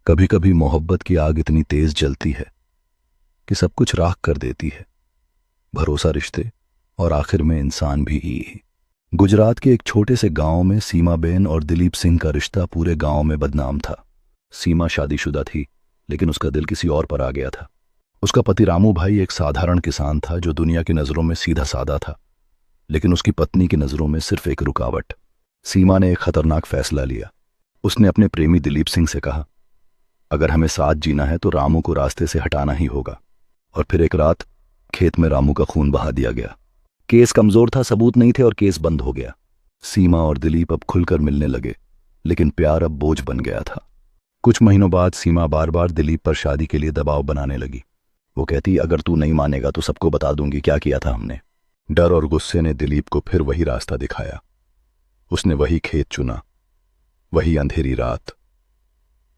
कभी कभी मोहब्बत की आग इतनी तेज जलती है कि सब कुछ राख कर देती है, भरोसा, रिश्ते और आखिर में इंसान भी ही। गुजरात के एक छोटे से गांव में सीमाबेन और दिलीप सिंह का रिश्ता पूरे गांव में बदनाम था। सीमा शादीशुदा थी, लेकिन उसका दिल किसी और पर आ गया था। उसका पति रामू भाई एक साधारण किसान था जो दुनिया की नज़रों में सीधा साधा था, लेकिन उसकी पत्नी की नज़रों में सिर्फ एक रुकावट। सीमा ने एक खतरनाक फैसला लिया। उसने अपने प्रेमी दिलीप सिंह से कहा, अगर हमें साथ जीना है तो रामू को रास्ते से हटाना ही होगा। और फिर एक रात खेत में रामू का खून बहा दिया गया। केस कमजोर था, सबूत नहीं थे और केस बंद हो गया। सीमा और दिलीप अब खुलकर मिलने लगे, लेकिन प्यार अब बोझ बन गया था। कुछ महीनों बाद सीमा बार बार दिलीप पर शादी के लिए दबाव बनाने लगी। वो कहती, अगर तू नहीं मानेगा तो सबको बता दूंगी क्या किया था हमने। डर और गुस्से ने दिलीप को फिर वही रास्ता दिखाया। उसने वही खेत चुना, वही अंधेरी रात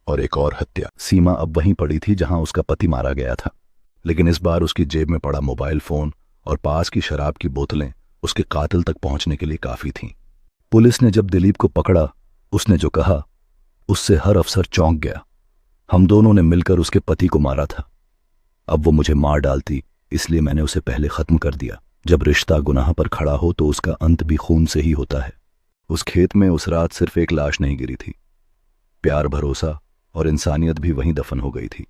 और एक और हत्या। सीमा अब वहीं पड़ी थी जहां उसका पति मारा गया था, लेकिन इस बार उसकी जेब में पड़ा मोबाइल फोन और पास की शराब की बोतलें उसके कातिल तक पहुंचने के लिए काफी थीं। पुलिस ने जब दिलीप को पकड़ा, उसने जो कहा उससे हर अफसर चौंक गया। हम दोनों ने मिलकर उसके पति को मारा था। अब वो मुझे मार डालती, इसलिए मैंने उसे पहले खत्म कर दिया। जब रिश्ता गुनाह पर खड़ा हो तो उसका अंत भी खून से ही होता है। उस खेत में उस रात सिर्फ एक लाश नहीं गिरी थी, प्यार, भरोसा और इंसानियत भी वहीं दफन हो गई थी।